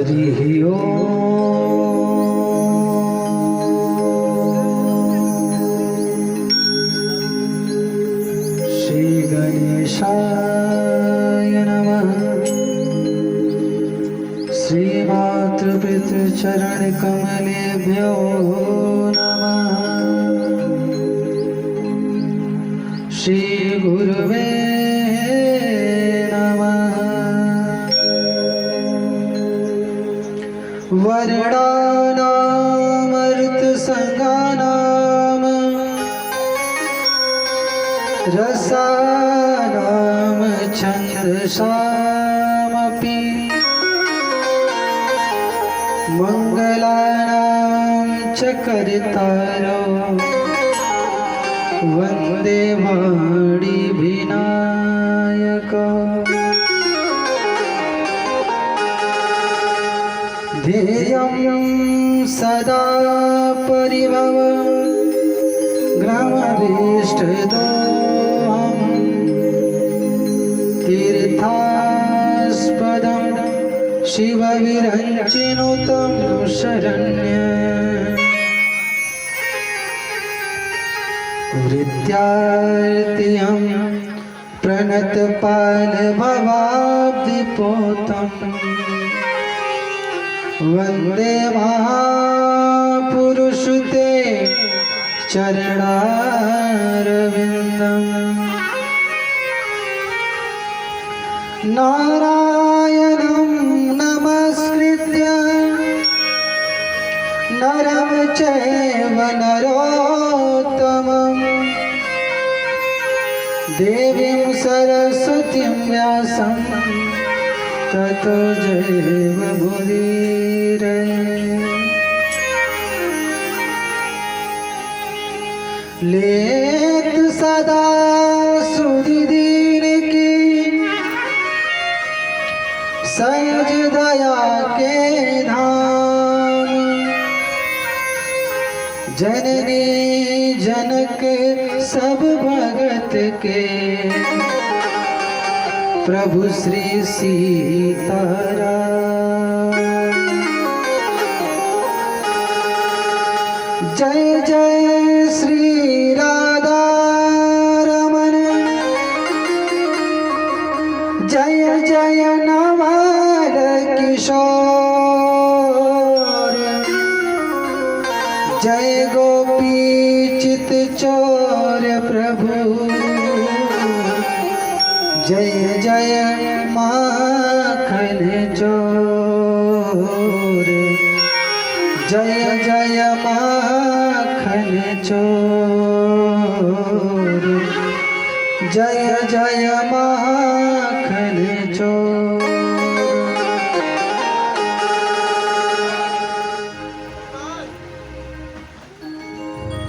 हरि ओम। श्री गणेशाय नमः। श्री मातृपितृचरण कमलेभ्यो नमः। श्री गुरुवे वर्णानामृतसंगानाम रसानाम छन्दसामपि मंगलानां च कर्तारो वन्दे वाणीविनायको। ध्येयं सदा परिभवं ग्रामभीष्टदोहं तीर्थास्पदं शिवविरञ्चिनुतं शरण्यं हृद्यार्तिहं प्रणतपालभवाब्धिपोतम् वन्दे महापुरुष ते चरणारविन्दम्। नारायणं नमस्कृत्य नरं चैव नरोत्तमं देवीं सरस्वतीं व्यासं ततो जयमुदीरये। लेत सदा सुधीर की सहज दया के धाम, जननी जनक सब भगत के प्रभु श्री सीताराम। जय जय श्री राधा रमण, जय जय नवल किशोर, जय गोपी चित चोर प्रभु, जय जय माखन चोर, जय जय माखन चोर, जय जय माखन चोर।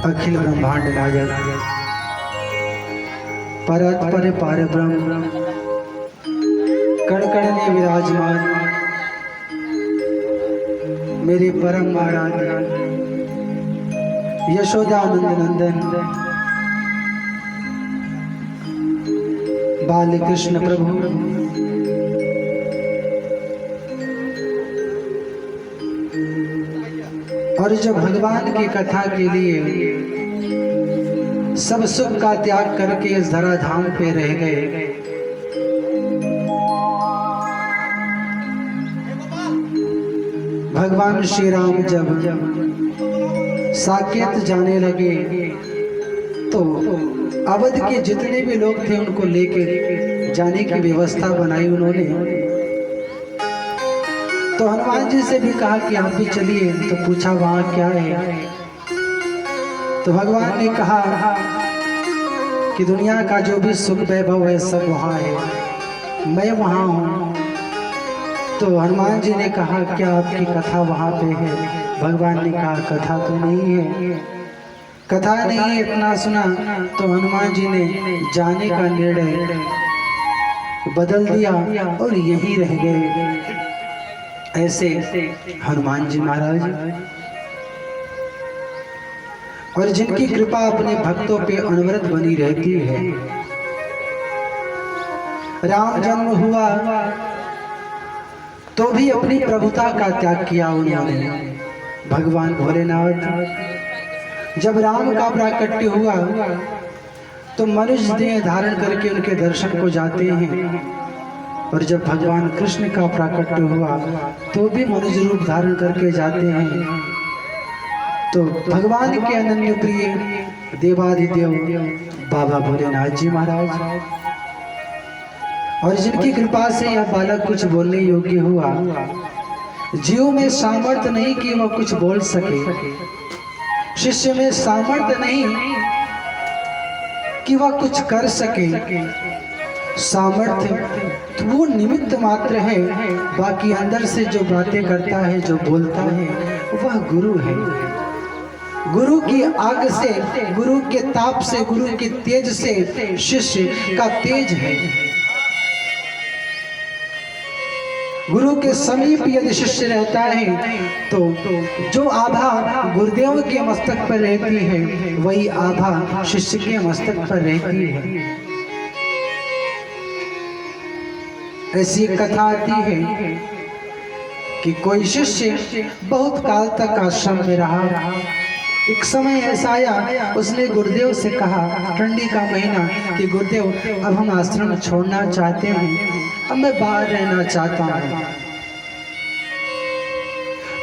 अखिल ब्रह्मांड नायक परतपर पार ब्रह्म कण कण में विराजमान मेरे परम आराध्य यशोदानंद नंदन बाल कृष्ण प्रभु, और जो भगवान की कथा के लिए सब सुख का त्याग करके इस धराधाम पे रह गए, भगवान श्री राम जब साकेत जाने लगे तो अवध के जितने भी लोग थे उनको लेकर जाने की व्यवस्था बनाई उन्होंने। तो हनुमान जी से भी कहा कि आप भी चलिए, तो पूछा वहां क्या है। तो भगवान ने कहा कि दुनिया का जो भी सुख वैभव है सब वहाँ है, मैं वहाँ हूँ। तो हनुमान जी ने कहा क्या आपकी कथा वहाँ पे है? भगवान ने कहा कथा तो नहीं है, कथा नहीं है, इतना सुना। तो हनुमान जी ने जाने का निर्णय बदल दिया और यहीं रह गए। ऐसे हनुमान जी महाराज, और जिनकी कृपा अपने भक्तों पे अनवरत बनी रहती है। राम जन्म हुआ तो भी अपनी प्रभुता का त्याग किया उन्होंने। भगवान भोलेनाथ जब राम का प्राकट्य हुआ तो मनुष्य देह धारण करके उनके दर्शन को जाते हैं, और जब भगवान कृष्ण का प्राकट्य हुआ तो भी मनुष्य रूप धारण करके जाते हैं। तो भगवान के अनन्य प्रिय देवादिदेव बाबा भोलेनाथ जी महाराज, और जिनकी कृपा से यह बालक कुछ बोलने योग्य हुआ। जीव में सामर्थ्य नहीं कि वह कुछ बोल सके, शिष्य में सामर्थ्य नहीं कि वह कुछ कर सके। सामर्थ्य वो निमित्त मात्र है, बाकी अंदर से जो बातें करता है, जो बोलता है, वह गुरु है। गुरु की आग से, गुरु के ताप से, गुरु के तेज से शिष्य का तेज है। गुरु के समीप यदि शिष्य रहता है तो जो आभा गुरुदेव के मस्तक पर रहती है, वही आभा शिष्य के मस्तक पर रहती है। ऐसी एक कथा आती है कि कोई शिष्य बहुत काल तक आश्रम में रहा। एक समय ऐसा आया, उसने गुरुदेव से कहा, ठंडी का महीना, कि गुरुदेव अब हम आश्रम छोड़ना चाहते हैं, अब मैं बाहर रहना चाहता हूँ।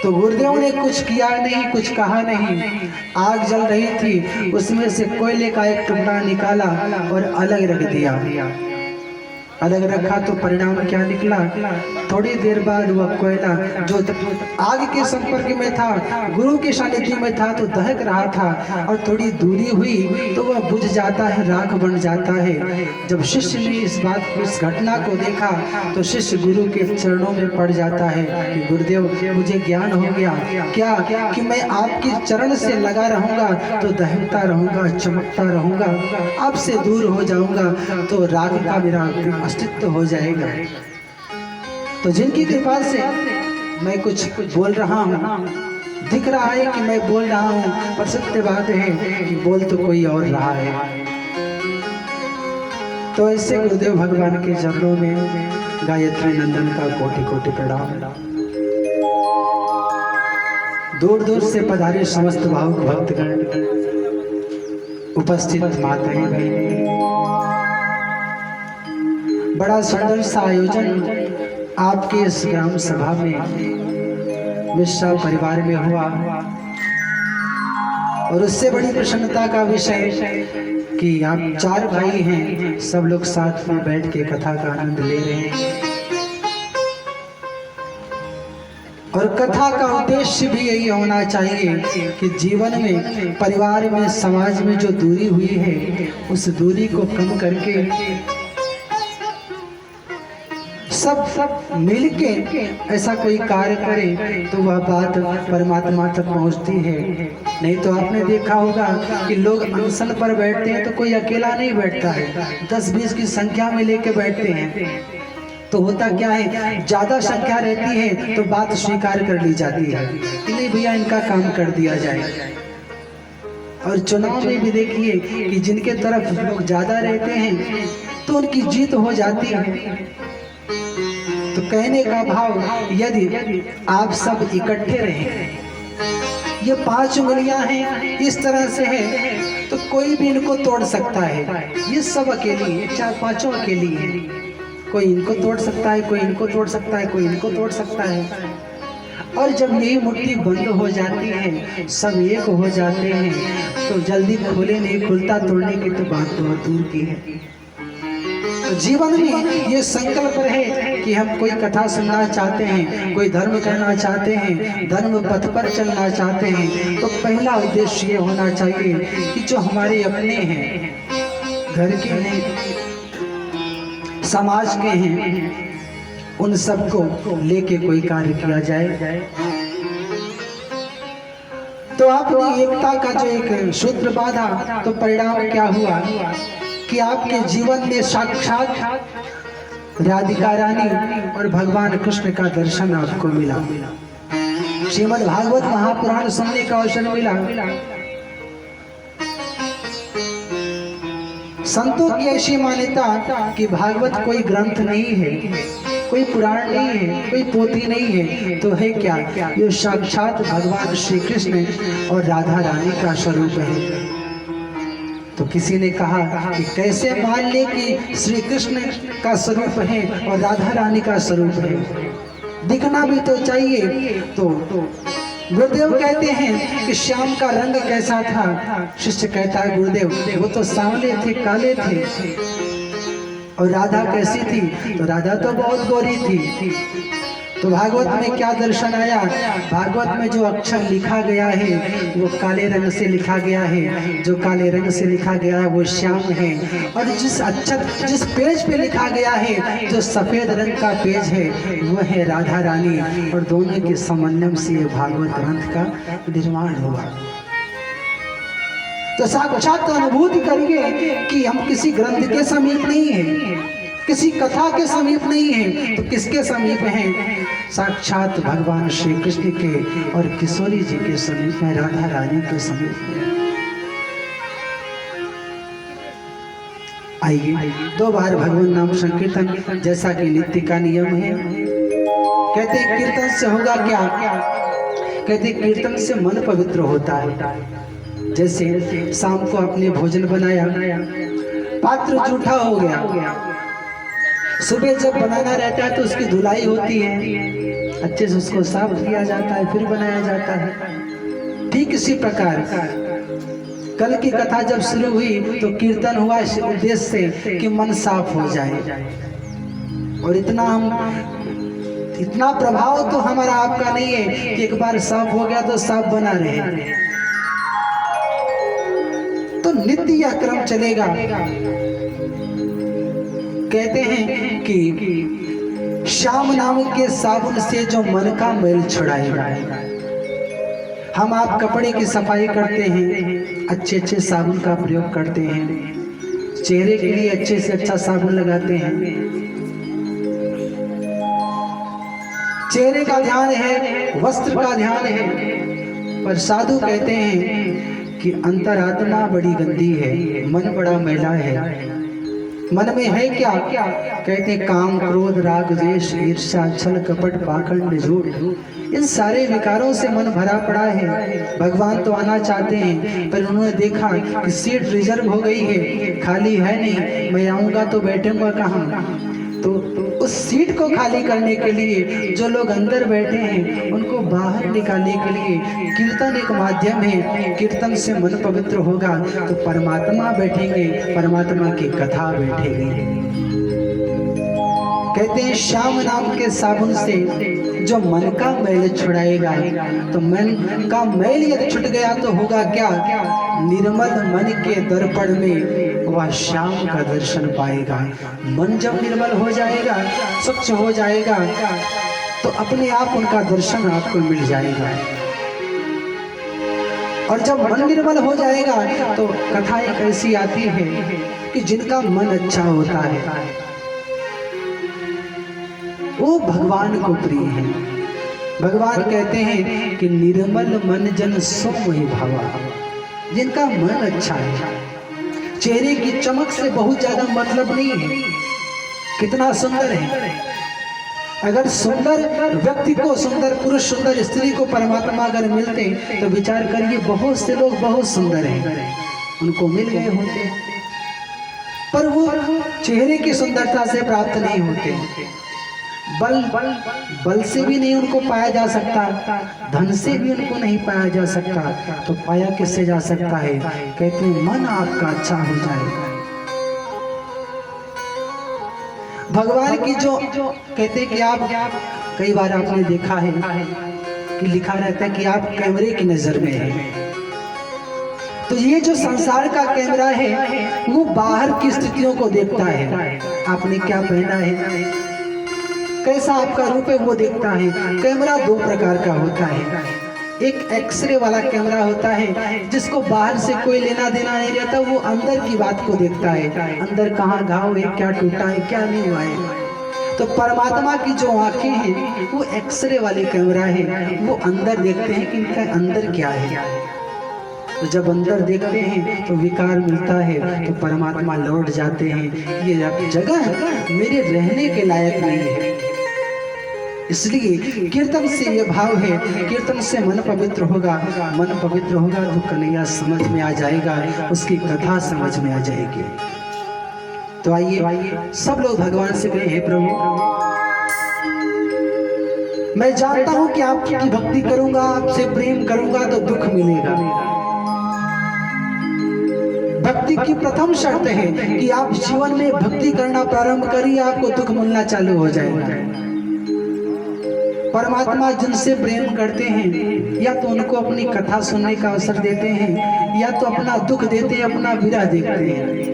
तो गुरुदेव ने कुछ किया नहीं, कुछ कहा नहीं। आग जल रही थी, उसमें से कोयले का एक टुकड़ा निकाला और अलग रख दिया। अलग रखा तो परिणाम क्या निकला? थोड़ी देर बाद वह कोयला जो आग के संपर्क में था, गुरु के सानिध्य में था, तो दहक रहा था, और थोड़ी दूरी हुई तो वह बुझ जाता है, राख बन जाता है। जब शिष्य ने इस घटना को देखा तो शिष्य गुरु के चरणों में पड़ जाता है कि गुरुदेव मुझे ज्ञान हो गया क्या कि मैं आपके चरण से लगा रहूंगा तो दहकता रहूंगा, चमकता रहूंगा, आपसे दूर हो जाऊंगा तो राख का मेरा अस्तित्व हो जाएगा। तो जिनकी कृपा से मैं कुछ बोल रहा हूँ, दिख रहा है कि मैं बोल रहा हूँ, पर सत्य बात है कि बोल तो कोई और रहा है। तो ऐसे गुरुदेव भगवान के चरणों में गायत्री नंदन का कोटि कोटि प्रणाम। दूर दूर से पधारे समस्त भावुक भक्तगण, उपस्थित माताएं बहनें, बड़ा सुंदर सा आयोजन आपके इस ग्राम सभा में मिश्रा परिवार में हुआ, और उससे बड़ी प्रसन्नता का विषय कि आप 4 भाई हैं, सब लोग साथ में बैठ के कथा का आनंद ले रहे हैं। और कथा का उद्देश्य भी यही होना चाहिए कि जीवन में, परिवार में, समाज में जो दूरी हुई है, उस दूरी को कम करके सब मिलके ऐसा कोई कार्य करे तो वह बात परमात्मा तक पहुंचती है। नहीं तो आपने देखा होगा कि लोग अनशन पर बैठते हैं तो कोई अकेला नहीं बैठता है, 10-20 की संख्या में लेके बैठते हैं। तो होता क्या है, ज्यादा संख्या रहती है तो बात स्वीकार कर ली जाती है कि नहीं भैया इनका काम कर दिया जाए। और चुनाव में भी देखिए कि जिनके तरफ लोग ज्यादा रहते हैं तो उनकी जीत हो जाती है। तो कहने का भाव, यदि आप सब इकट्ठे रहें, ये 5 उंगलियां हैं, इस तरह से है, तो कोई भी इनको तोड़ सकता है। ये सब अकेली है, 4-5 अकेली है। कोई इनको तोड़ सकता है, कोई इनको तोड़ सकता है, कोई इनको तोड़ सकता है। और जब यही मुट्ठी बंद हो जाती है, सब एक हो जाते हैं, तो जल्दी खोले नहीं खुलता, तोड़ने की तो बात बहुत दूर की है। तो जीवन में ये संकल्प रहे कि हम कोई कथा सुनना चाहते हैं, कोई धर्म करना चाहते हैं, धर्म पथ पर चलना चाहते हैं, तो पहला उद्देश्य ये होना चाहिए कि जो हमारे अपने हैं, घर के हैं, समाज के हैं, उन सबको लेके कोई कार्य किया जाए। तो आपने एकता का जो एक सूत्र बांधा, तो परिणाम क्या हुआ कि आपके जीवन में साक्षात राधिका रानी और भगवान कृष्ण का दर्शन आपको मिला। श्रीमद् भागवत महापुराण सुनने का अवसर मिला। संतों की ऐसी मान्यता कि भागवत कोई ग्रंथ नहीं है, कोई पुराण नहीं है, कोई पोथी नहीं है, तो है क्या? ये साक्षात भगवान श्री कृष्ण और राधा रानी का स्वरूप है। तो किसी ने कहा कि कैसे मान ले कि श्री कृष्ण का स्वरूप है और राधा रानी का स्वरूप है, दिखना भी तो चाहिए। तो गुरुदेव कहते हैं कि श्याम का रंग कैसा था? शिष्य कहता है गुरुदेव वो तो सांवले थे, काले थे। और राधा कैसी थी? तो राधा तो बहुत गोरी थी। तो भागवत में क्या दर्शन आया? भागवत में जो अक्षर लिखा गया है वो काले रंग से लिखा गया है, जो काले रंग से लिखा गया है वो श्याम है। और जिस अक्षर जिस पेज पे लिखा गया है, जो सफेद रंग का पेज है, वो है राधा रानी। और दोनों के समन्वय से ये भागवत ग्रंथ का निर्माण हुआ। तो साक्षात अनुभूति करिए कि हम किसी ग्रंथ के समीप नहीं है, किसी कथा के समीप नहीं है, तो किसके समीप हैं? साक्षात भगवान श्री कृष्ण के और किशोरी जी के समीप में, राधा रानी के समीप में। आइए 2 बार भगवान नाम संकीर्तन, जैसा कि नित्य का नियम है। कहते हैं कीर्तन से होगा क्या? कहते हैं कीर्तन से मन पवित्र होता है। जैसे शाम को आपने भोजन बनाया, पात्र जूठा हो गया, सुबह जब बनाना रहता है तो उसकी धुलाई होती है, अच्छे से उसको साफ किया जाता है, फिर बनाया जाता है। ठीक इसी प्रकार कल की कथा जब शुरू हुई तो कीर्तन हुआ इस उद्देश्य से कि मन साफ हो जाए। और इतना प्रभाव तो हमारा आपका नहीं है कि एक बार साफ हो गया तो साफ बना रहे। तो नित्य यह क्रम चलेगा। कहते हैं कि श्याम नाम के साबुन से जो मन का मैल छुड़ाएगा। हम आप कपड़े की सफाई करते हैं, अच्छे अच्छे साबुन का प्रयोग करते हैं, चेहरे के लिए अच्छे से अच्छा साबुन लगाते हैं, चेहरे का ध्यान है, वस्त्र का ध्यान है। पर साधु कहते हैं कि अंतरात्मा बड़ी गंदी है, मन बड़ा मैला है। मन में है क्या? कहते हैं काम, क्रोध, राग, द्वेष, ईर्ष्या, छल, कपट, पाखंड, झूठ, इन सारे विकारों से मन भरा पड़ा है। भगवान तो आना चाहते हैं, पर उन्होंने देखा कि सीट रिजर्व हो गई है, खाली है नहीं, मैं आऊंगा तो बैठूंगा कहाँ? तो उस सीट को खाली करने के लिए जो लोग अंदर बैठे हैं उनको बाहर निकालने के लिए कीर्तन एक माध्यम है। कीर्तन से मन पवित्र होगा तो परमात्मा बैठेंगे, परमात्मा की कथा बैठेगी। कहते हैं श्याम नाम के साबुन से जो मन का मैल छुड़ाएगा। तो मन का मैल यदि छुट गया तो होगा क्या? निर्मल मन के दर्पण में वह श्याम का दर्शन पाएगा। मन जब निर्मल हो जाएगा, स्वच्छ हो जाएगा, तो अपने आप उनका दर्शन आपको मिल जाएगा। और जब मन निर्मल हो जाएगा तो कथा एक ऐसी आती है कि जिनका मन अच्छा होता है वो भगवान को प्रिय है। भगवान कहते हैं कि निर्मल मन जन सो मोहि भावा। जिनका मन अच्छा है, चेहरे की चमक से बहुत ज्यादा मतलब नहीं है कितना सुंदर है। अगर सुंदर व्यक्ति को, सुंदर पुरुष, सुंदर स्त्री को परमात्मा अगर मिलते तो विचार करिए बहुत से लोग बहुत सुंदर हैं, उनको मिल गए होते, पर वो चेहरे की सुंदरता से प्राप्त नहीं होते। बल से भी नहीं उनको पाया जा सकता, धन से भी उनको नहीं पाया जा सकता, तो पाया किससे जा सकता है? कहते हैं मन आपका अच्छा हो जाए। भगवान की जो कहते हैं कि आप, कई बार आपने देखा है कि लिखा रहता है कि आप कैमरे की नजर में हैं। तो ये जो संसार का कैमरा है वो बाहर की स्थितियों को देखता है। आपने क्या पहना है, कैसा आपका रूप है, वो देखता है। कैमरा 2 प्रकार का होता है। एक एक्सरे वाला कैमरा होता है जिसको बाहर से कोई लेना देना नहीं रहता, वो अंदर की बात को देखता है, अंदर कहाँ घाव है, क्या टूटा है, क्या नहीं हुआ है। तो परमात्मा की जो आंखें हैं वो एक्सरे वाले कैमरा है, वो अंदर देखते हैं कि इनका अंदर क्या है। तो जब अंदर देखते हैं तो विकार मिलता है, तो परमात्मा लौट जाते हैं, ये जगह मेरे रहने के लायक नहीं है। इसलिए कीर्तन से ये भाव है, कीर्तन से मन पवित्र होगा, मन पवित्र होगा तो कन्हैया समझ में आ जाएगा, उसकी कथा समझ में आ जाएगी। तो आइए सब लोग भगवान से कहें, हे प्रभु मैं जानता हूं कि आपकी भक्ति करूंगा, आपसे प्रेम करूंगा तो दुख मिलेगा। भक्ति की प्रथम शर्त है कि आप जीवन में भक्ति करना प्रारंभ करिए, आपको दुख मिलना चालू हो जाएगा। परमात्मा जिनसे प्रेम करते हैं या तो उनको अपनी कथा सुनने का अवसर देते हैं, या तो अपना दुख देते हैं, अपना विरह देखते हैं।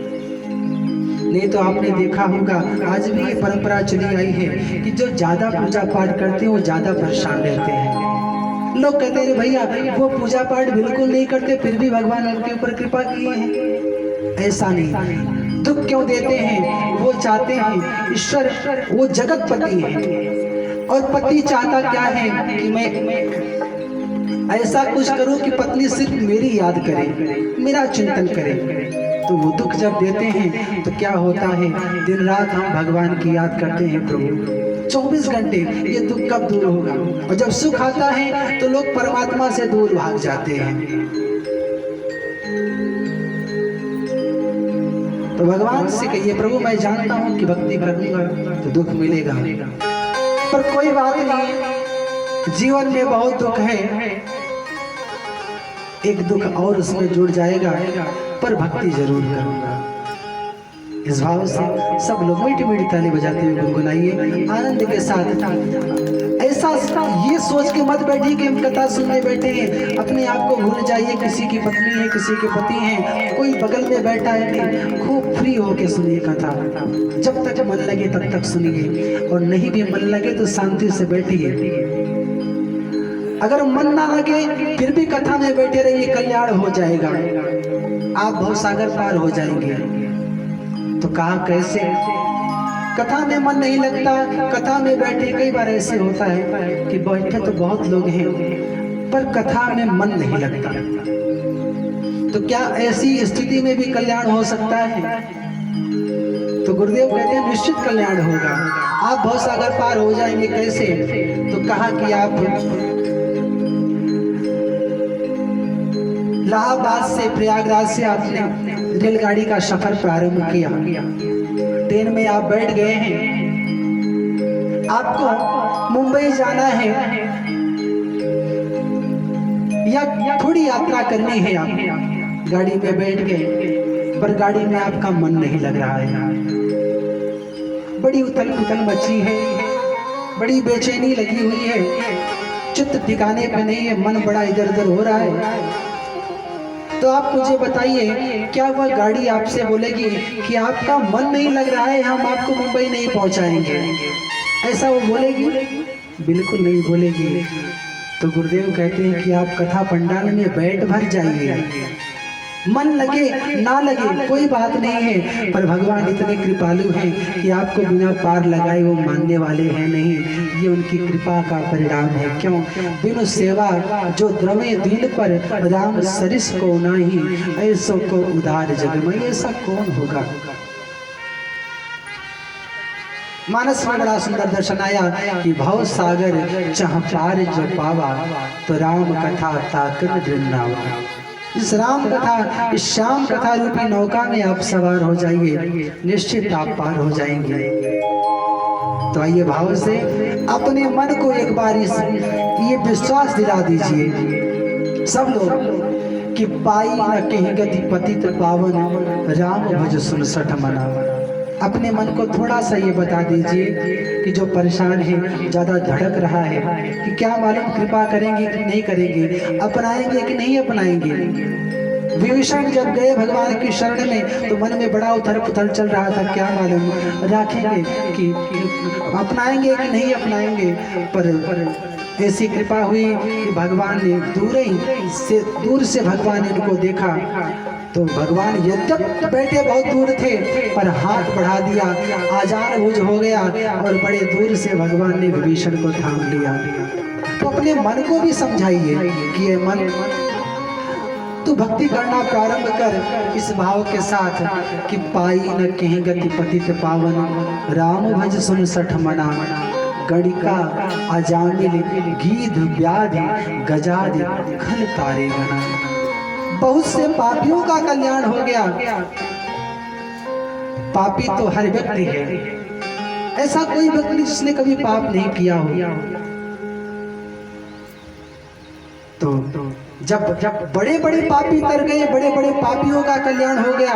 नहीं तो आपने देखा होगा आज भी ये परंपरा चली आई है कि जो ज्यादा पूजा पाठ करते हैं वो ज्यादा परेशान रहते हैं। लोग कहते हैं भैया वो पूजा पाठ बिल्कुल नहीं करते फिर भी भगवान उनके ऊपर कृपा किए हैं। ऐसा नहीं, दुख क्यों देते हैं? वो चाहते हैं, ईश्वर वो जगत पति है और पति चाहता क्या है कि मैं ऐसा कुछ करूं कि पत्नी सिर्फ मेरी याद करे, मेरा चिंतन करे। तो वो दुख जब देते हैं तो क्या होता है, दिन रात हम भगवान की याद करते हैं प्रभु 24 घंटे, ये दुख कब दूर होगा? और जब सुख आता है तो लोग परमात्मा से दूर भाग जाते हैं। तो भगवान से कहिए, प्रभु मैं जानता हूं कि भक्ति करूंगा तो दुख मिलेगा, पर कोई बात नहीं, जीवन में बहुत दुख है, एक दुख और उसमें जुड़ जाएगा, पर भक्ति जरूर करूंगा। इस भाव से सब लोग मीठी मीठी ताली बजाते हुए गुनगुनाइए आनंद के साथ। ऐसा ये सोच के मत बैठिए कि हम कथा सुनने बैठे हैं, अपने आप को भूल जाइए किसी की पत्नी है, किसी के पति हैं, कोई बगल में बैठा है, खूब फ्री होके सुनिए कथा। जब तक मन लगे तब तक सुनिए, और नहीं भी मन लगे तो शांति से बैठिए। अगर मन ना लगे फिर भी कथा में बैठे रहिए, कल्याण हो जाएगा, आप भवसागर पार हो जाएंगे। तो कहा कैसे? कथा में मन नहीं लगता, कथा में बैठे, कई बार ऐसे होता है कि बैठे तो बहुत लोग हैं पर कथा में मन नहीं लगता। तो क्या ऐसी स्थिति में भी कल्याण हो सकता है? तो गुरुदेव कहते हैं निश्चित कल्याण होगा, आप भवसागर पार हो जाएंगे। कैसे? तो कहा कि आप इलाहाबाद से प्रयागराज से आपने रेलगाड़ी का सफर प्रारंभ किया, ट्रेन में आप बैठ गए हैं, आपको मुंबई जाना है या थोड़ी यात्रा करनी है, आप गाड़ी में बैठ गए पर गाड़ी में आपका मन नहीं लग रहा है, बड़ी उथल पुथल मची है, बड़ी बेचैनी लगी हुई है, चित्त ठिकाने पे नहीं है, मन बड़ा इधर उधर हो रहा है। तो आप मुझे बताइए, क्या वह गाड़ी आपसे बोलेगी कि आपका मन नहीं लग रहा है, हम आपको मुंबई नहीं पहुंचाएंगे? ऐसा वो बोलेगी? बिल्कुल नहीं बोलेगी। तो गुरुदेव कहते हैं कि आप कथा पंडाल में बैठ भर जाइए, मन लगे ना लगे कोई बात नहीं है, पर भगवान इतने कृपालु हैं कि आपको बिना पार लगाए वो मानने वाले हैं नहीं, ये उनकी कृपा का परिणाम है। क्यों? बिनु सेवा जो द्रवे दीन पर, राम सरिस को नाही, ऐसो को उदार जग में, ऐसा कौन होगा? मानस में बड़ा सुंदर दर्शन आया कि भव सागर चाह पार जो पावा, तो राम कथा ताकन दृढ़ावा। इस राम कथा, इस श्याम कथा रूपी नौका में आप सवार हो जाइए, निश्चित आप पार हो जाएंगे। तो आइए भाव से अपने मन को एक बार ये विश्वास दिला दीजिए सब लोग कि पाई न कहीं गति पतित पावन, राम भज सुन सठ मना। अपने मन को थोड़ा सा ये बता दीजिए कि जो परेशान है, ज़्यादा धड़क रहा है कि क्या मालूम कृपा करेंगे कि नहीं करेंगे, अपनाएंगे कि नहीं अपनाएंगे। विभीषण जब गए भगवान की शरण में तो मन में बड़ा उथल पुथल चल रहा था, क्या मालूम रखेंगे कि अपनाएंगे कि नहीं अपनाएंगे। पर ऐसी कृपा हुई कि भगवान ने दूर से भगवान ने उनको देखा, तो भगवान यद्यप बैठे बहुत दूर थे पर हाथ बढ़ा दिया, आजान भुज हो गया और बड़े दूर से भगवान ने विभीषण को थाम लिया। तो अपने मन को भी समझाइए कि ये मन तू भक्ति करना प्रारंभ कर इस भाव के साथ कि पाई न कहीं गति पतित पावन, राम भज सुन सठ मना, गणिका अजामिल गीध व्याधि गजादि खल तारे गना। बहुत से पापियों का कल्याण हो गया। पापी तो हर व्यक्ति है, ऐसा कोई व्यक्ति जिसने कभी पाप नहीं किया हो। तो जब बड़े बड़े पापी तर गए, बड़े बड़े पापियों का कल्याण हो गया,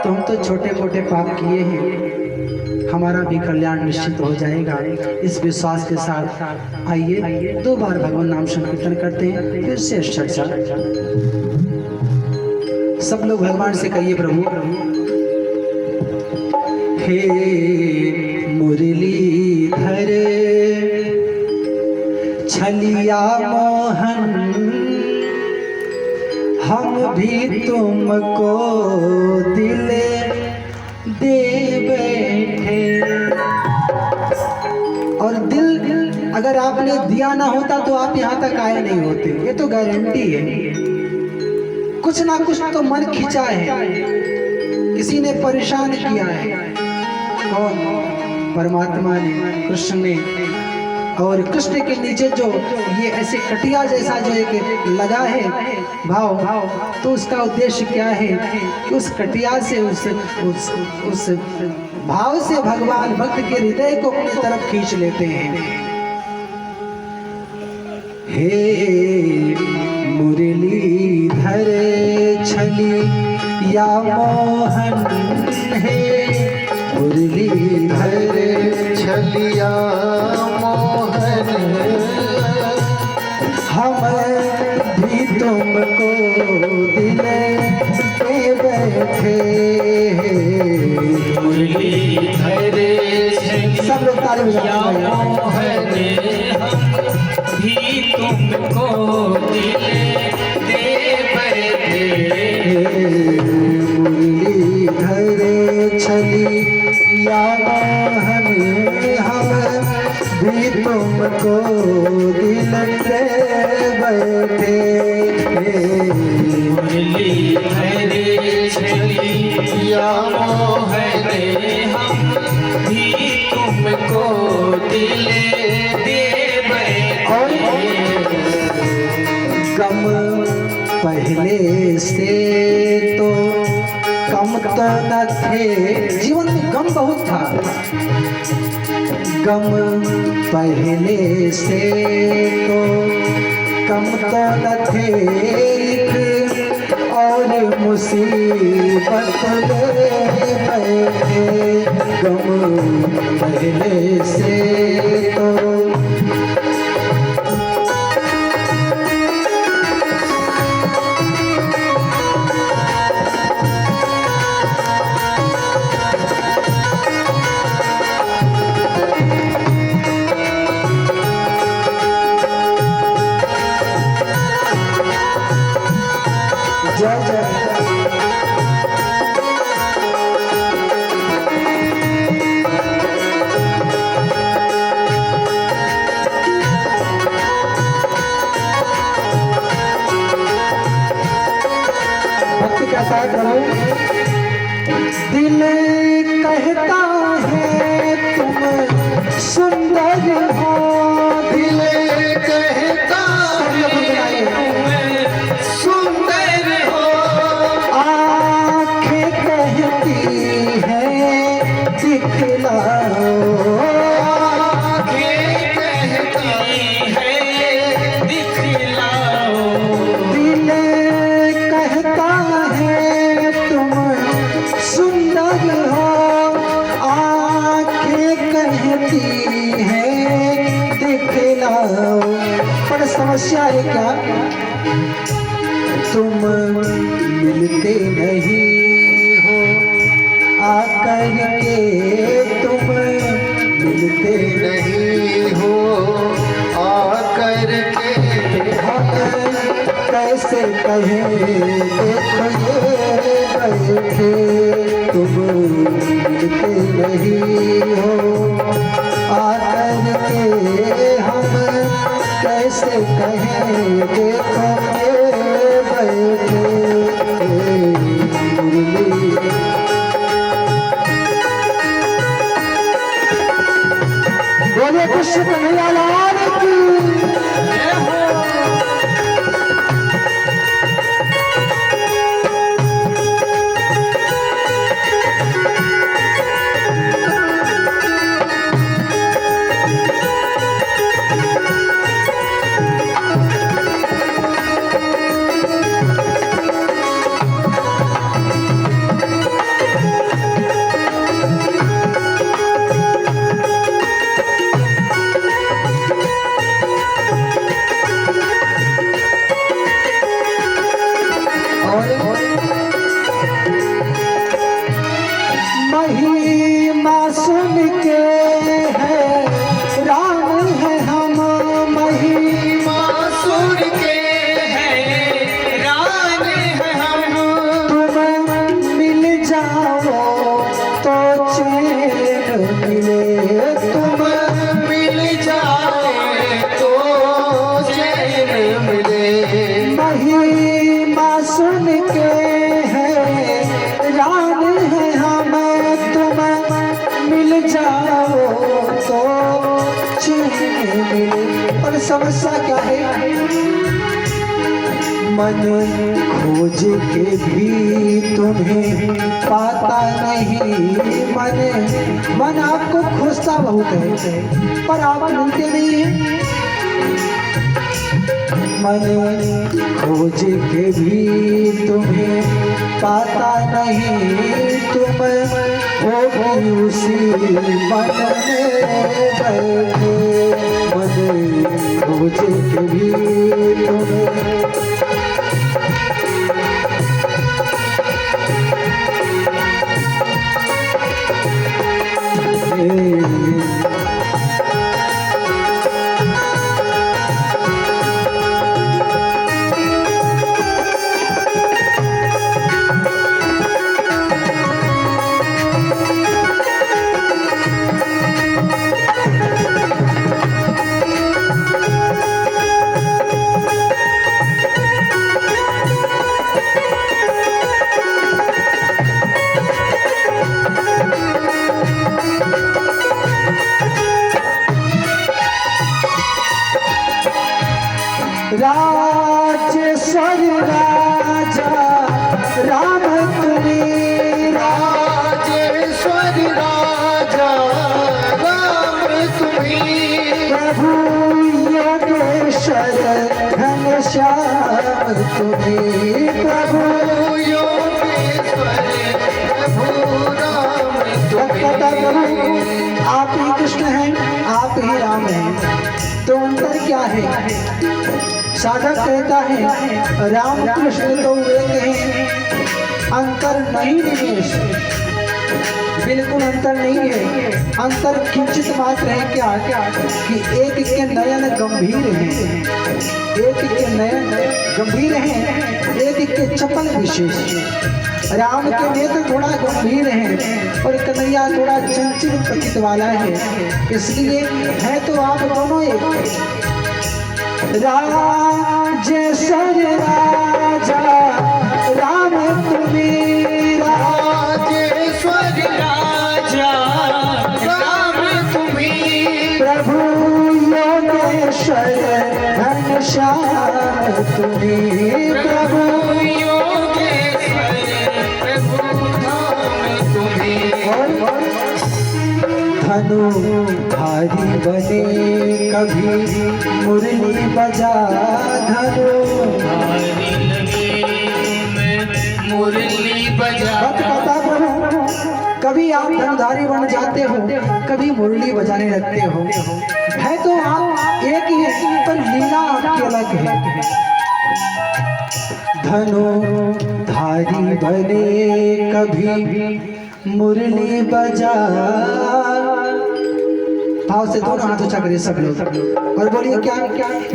तो हम तो छोटे मोटे पाप किए हैं, हमारा भी कल्याण निश्चित हो जाएगा। इस विश्वास के साथ आइए 2 बार भगवान नाम संकीर्तन करते हैं, फिर से चर्चा। सब लोग भगवान से कहिए, प्रभु हे मुरलीधर छलिया मोहन, हम भी तुमको दिल दे बैठे। और दिल अगर आपने दिया ना होता तो आप यहाँ तक आए नहीं होते, ये तो गारंटी है। कुछ ना कुछ तो मन खिंचा है, किसी ने परेशान किया है। कौन? परमात्मा ने, कृष्ण ने। और कृष्ण के नीचे जो ये ऐसे कटिया जैसा जो एक लगा है भाव, तो उसका उद्देश्य क्या है कि उस कटिया से उस भाव से भगवान भक्त के हृदय को अपनी तरफ खींच लेते हैं। हे मुरलीधर छलिया मोहन, हे मुरलीधर छलिया मोहन, हम भी तुमको दिल पे बैठे। मुरलीधर सब लोग ताली छलिया मोहन, हम भी तुमको दिल दे बैठे। मुरलीधर छलिया मोहन, हम भी तुमको दिल दे बैठे। मुरलीधर छलिया मोहन, हम भी तुमको दिल दे बैठे। गम पहले से तो कम तो न थे, जीवन में गम बहुत था। गम पहले से तो कम तो न थे, और मुसीबत ले बैठे। गम पहले से तो दिल कहता है तुम सुंदर हो, दिल कहता है तुम सुंदर हो, आँखें कहती है दिखलाओ, आँखें कहती है दिखलाओ। दिल कहता है तुम सुंदर हो, आँखें कहती है दिखलाओ। पर समस्या है क्या? तुम मिलते नहीं हो, आकर के तुम मिलते नहीं हो, आकर के हम कैसे कहें देखो ये बैठे। तुम मिलते नहीं हो, आकर के हम कैसे कहें देखो ये बैठे। बोले कृष्ण कन्हैया लाल की। महिमा सुन के है राम है हम, महिमा सुन के है राम है हम। तुम मिल जाओ तो चैन मिले, तुम मिल जाए तो चैन मिले। महिमा सुन के है राम है हम, तुम मिल जाओ तो चैन मिले। और समस्या क्या है? मन खोज के भी तुम्हें पाता नहीं, मन आपको खोजता बहुत है पर आप मिलते नहीं हैं। मन खोज के भी तुम्हें पाता नहीं, तुम हो भी उसी मन में बैठे। मन खोज के भी तुम्हें राजेश्वर राजा राम तुम्हें, राजेश्वर राजा राम तुम्हें। प्रभु योगेश्वर घनश्याम तुम्हें, प्रभु योगेश्वर प्रभु राम तुम्हें। आप ही कृष्ण हैं, आप ही राम हैं, तो अंतर क्या है? साधक कहता है राम कृष्ण तो एक हैं, अंतर नहीं निवेश, बिल्कुल अंतर नहीं है। अंतर किंचित मात्र है क्या कि एक के नयन गंभीर हैं, एक के नयन गंभीर हैं, एक के चपल विशेष। राम के नेत्र थोड़ा गंभीर हैं और कन्हैया थोड़ा चंचल प्रतीत वाला है, इसलिए है तो आप दोनों एक। राजेश्वर राजा राम तुम्हें, राजेश्वर राजा राम तुम्हें। प्रभु योगेश्वर घनश्याम तुम्हें, प्रभु योगेश्वर प्रभु धाम तुम्हें। धनु धारी बने कभी मुरली बजा, धनु मुरली बजा। कभी आप धनुधारी बन जाते हो, कभी मुरली बजाने लगते हो। है तो आप एक ही है पर लीला आपकी अलग है। धनु धारी बने कभी मुरली बजा, भाव से दोनों हाथ ऊंचा करिए सब लोग और बोलिए क्या?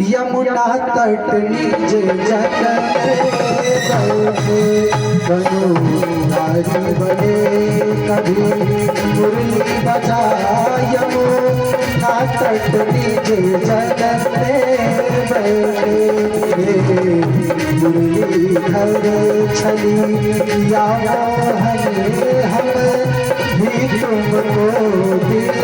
यमुना तट निज जट धनुधारी बने कभी मुरली बजा, यमुना तट निज जट मुरली धर छली या मोहन हम भी तुमको दिल